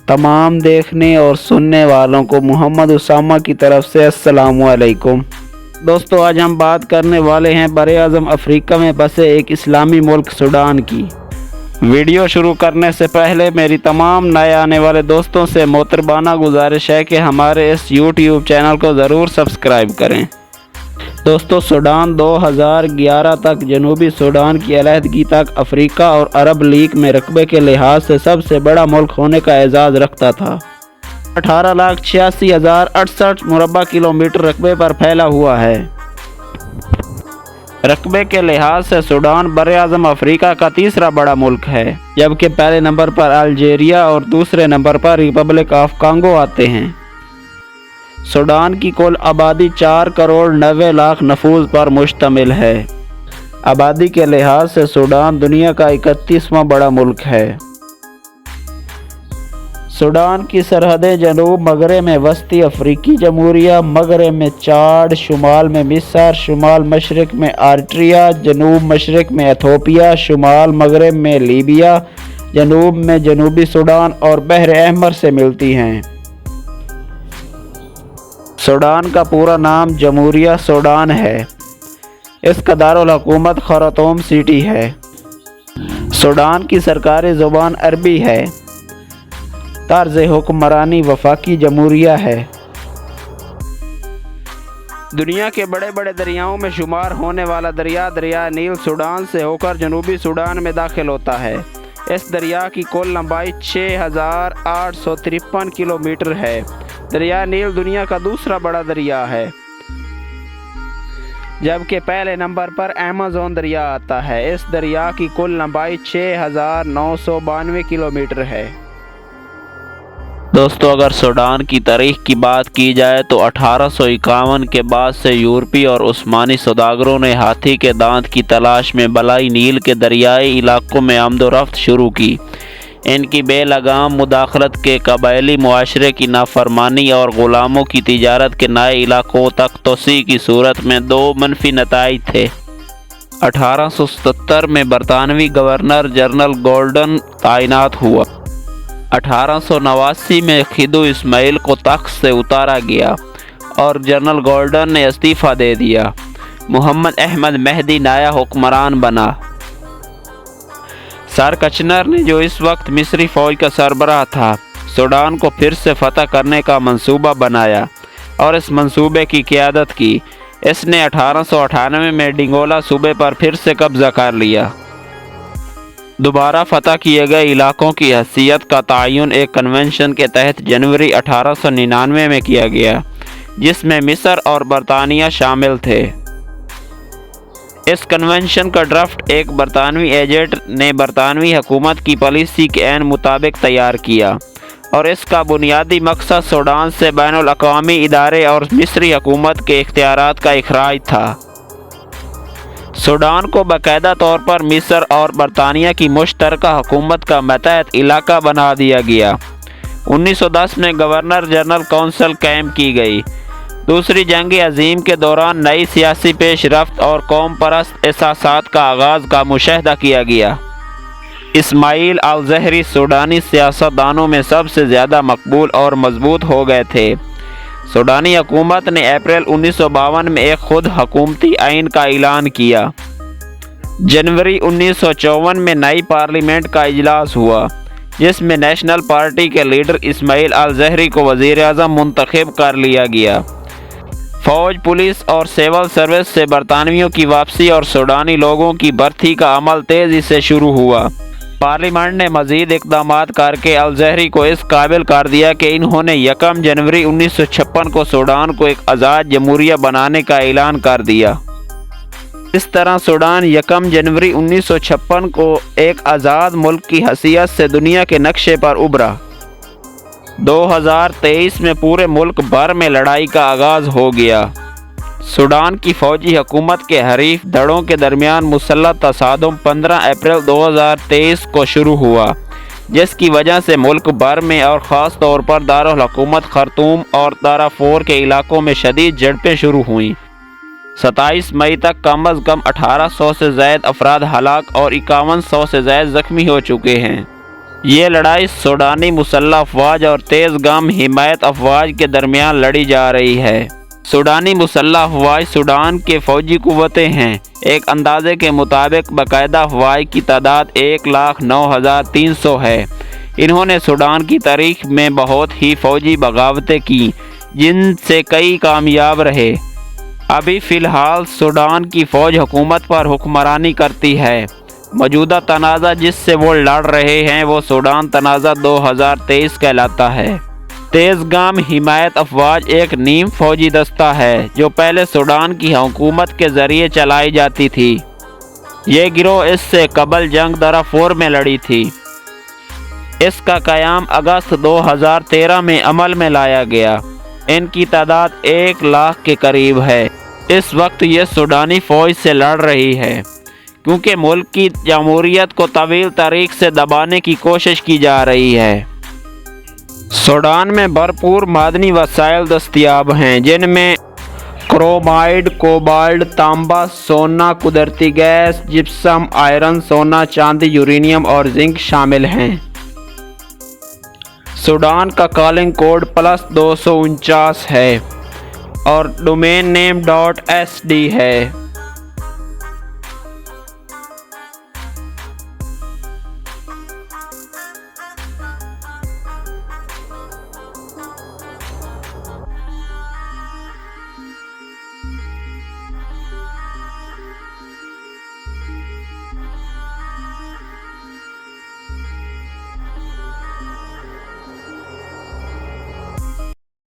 तमाम देखने और सुनने वालों को मोहम्मद उसामा की तरफ से अस्सलामु अलैकुम। दोस्तों, आज हम बात करने वाले हैं बरे-आज़म अफ्रीका में बसे एक इस्लामी मुल्क सूडान की। वीडियो शुरू करने से पहले मेरी तमाम नए आने वाले दोस्तों से मोहतरमाना गुजारिश है कि हमारे इस YouTube चैनल को ज़रूर सब्सक्राइब करें। दोस्तों, सूडान 2011 तक जनूबी सूडान की अलहदगी तक अफ्रीका और अरब लीग में रकबे के लिहाज से सबसे बड़ा मुल्क होने का एजाज़ रखता था। 18,86,068 मुरबा किलोमीटर रकबे पर फैला हुआ है। रकबे के लिहाज से सूडान बरे-आज़म अफ्रीका का तीसरा बड़ा मुल्क है, जबकि पहले नंबर पर अल्जीरिया और दूसरे नंबर पर रिपब्लिक ऑफ कांगो आते हैं। सूडान की कुल आबादी 4,90,00,000 नफूस पर मुश्तमिल है। आबादी के लिहाज से सूडान दुनिया का 31वां बड़ा मुल्क है। सूडान की सरहदें जनूब मगरब में वस्ती अफ्रीकी जमहूरिया, मगरब में चाड, शुमाल में मिस्र, शुमाल मशरक में आर्ट्रिया, जनूब मशरक में एथोपिया, शुमाल मगरब में लीबिया, जनूब में जनूबी सूडान और बहर अहमर से मिलती हैं। सूडान का पूरा नाम जमहूरिया सूडान है। इसका दारुल हुकूमत खार्तूम सिटी है। सूडान की सरकारी ज़ुबान अरबी है। तर्ज़ हुक्मरानी वफाकी जमहूरिया है। दुनिया के बड़े बड़े दरियाओं में शुमार होने वाला दरिया नील सूडान से होकर जनूबी सूडान में दाखिल होता है। इस दरिया की कुल लंबाई 6,853 किलोमीटर है। दरिया नील दुनिया का दूसरा बड़ा दरिया है, जबकि पहले नंबर पर अमेज़न दरिया आता है। इस दरिया की कुल लंबाई 6,992 किलोमीटर है। दोस्तों, अगर सूडान की तारीख की बात की जाए तो 1851 के बाद से यूरोपी और उस्मानी सौदागरों ने हाथी के दांत की तलाश में बलाई नील के दरियाई इलाकों में आमदोरफ्त शुरू की। इनकी बेलगाम मुदाखलत के कबायली मुआशरे की नाफरमानी और ग़ुलामों की तिजारत के नए इलाकों तक तोसी की सूरत में दो मनफी नताइज थे। 1877 में बरतानवी गवर्नर जनरल गॉर्डन तैनात हुआ। 1889 में खिदू इस्माइल को तख्त से उतारा गया और जनरल गॉर्डन ने इस्तीफ़ा दे दिया। मोहम्मद अहमद मेहदी नया हुक्मरान बना। सर कचनर ने, जो इस वक्त मिस्री फ़ौज का सरबराह था, सूडान को फिर से फतह करने का मंसूबा बनाया और इस मंसूबे की क़ियादत की। इसने 1898 में डिंगोला सूबे पर फिर से कब्ज़ा कर लिया। दोबारा फतह किए गए इलाकों की हैसियत का तयन एक कन्वेंशन के तहत जनवरी 1899 में किया गया, जिसमें मिस्र और बरतानिया शामिल थे। इस कन्वेंशन का ड्राफ्ट एक बरतानवी एजेंट ने बरतानवी हुकूमत की पॉलिसी के ऐन मुताबिक तैयार किया और इसका बुनियादी मकसद सूडान से बैनुल अक़वामी इदारे और मिस्री हुकूमत के इख्तियारात का इखराज था। सूडान को बाकायदा तौर पर मिस्र और बरतानिया की मुश्तरका हुकूमत का मातहत इलाका बना दिया गया। 1910 में गवर्नर जनरल कौंसिल कायम की गई। दूसरी जंग अजीम के दौरान नई सियासी पेशरफ्त और कौम परस्त एहसासात का आगाज़ का मुशाहदा किया गया। इस्माइल अल-ज़हरी सूडानी सियासतदानों में सबसे ज़्यादा मकबूल और मजबूत हो गए थे। सूडानी हुकूमत ने अप्रैल 1952 में एक खुद हुकूमती आइन का ऐलान किया। जनवरी 1954 में नई पार्लियामेंट का इजलास हुआ, जिसमें नेशनल पार्टी के लीडर इस्माइल अल-ज़हरी को वज़ीर-ए-आज़म मुंतखब कर लिया गया। फ़ौज, पुलिस और सिविल सर्विस से बरतानवियों की वापसी और सूडानी लोगों की भर्ती का अमल तेज़ी से शुरू हुआ। पार्लियामेंट ने मज़ीद इक़दामात करके अल-ज़हरी को इस काबिल कर दिया कि इन्होंने 1 जनवरी 1956 को सूडान को एक आज़ाद जमहूरिया बनाने का ऐलान कर दिया। इस तरह सूडान 1 जनवरी 1956 को एक आज़ाद मुल्क की हैसियत से दुनिया के नक्शे पर उभरा। 2023 में पूरे मुल्क भर में लड़ाई का आगाज़ हो गया। सूडान की फ़ौजी हुकूमत के हरीफ धड़ों के दरमियान मुसल्लह तसादुम 15 अप्रैल 2023 को शुरू हुआ, जिसकी वजह से मुल्क भर में और ख़ास तौर पर दारुल हुकूमत खार्तूम और दाराफोर के इलाकों में शदीद झड़पें शुरू हुईं। 27 मई तक कम अज़ कम 1800 से ज़ायद अफराद हलाक और 5100 से ज़ायद ज़ख्मी हो चुके हैं। یہ لڑائی سوڈانی مسلح افواج اور تیز گام حمایت افواج کے درمیان لڑی جا رہی ہے۔ سوڈانی مسلح افواج سوڈان کے فوجی قوتیں ہیں۔ ایک اندازے کے مطابق باقاعدہ افواج کی تعداد 1,09,300 ہے۔ انہوں نے سوڈان کی تاریخ میں بہت ہی فوجی بغاوتیں کی، جن سے کئی کامیاب رہے۔ ابھی فی الحال سوڈان کی فوج حکومت پر حکمرانی کرتی ہے۔ موجودہ تنازع جس سے وہ لڑ رہے ہیں وہ سوڈان تنازع 2023 کہلاتا ہے۔ تیز گام حمایت افواج ایک نیم فوجی دستہ ہے جو پہلے سوڈان کی حکومت کے ذریعے چلائی جاتی تھی۔ یہ گروہ اس سے قبل جنگ دارفور میں لڑی تھی۔ اس کا قیام اگست 2013 میں عمل میں لایا گیا۔ ان کی تعداد 1 لاکھ کے قریب ہے۔ اس وقت یہ سوڈانی فوج سے لڑ رہی ہے کیونکہ ملک کی جمہوریت کو طویل تاریخ سے دبانے کی کوشش کی جا رہی ہے۔ سوڈان میں بھرپور معدنی وسائل دستیاب ہیں جن میں کرومائٹ، کوبالٹ، تانبا، سونا، قدرتی گیس، جپسم، آئرن، سونا، چاندی، یورینیم اور زنک شامل ہیں۔ سوڈان کا کالنگ کوڈ +249 ہے اور ڈومین نیم .sd ہے۔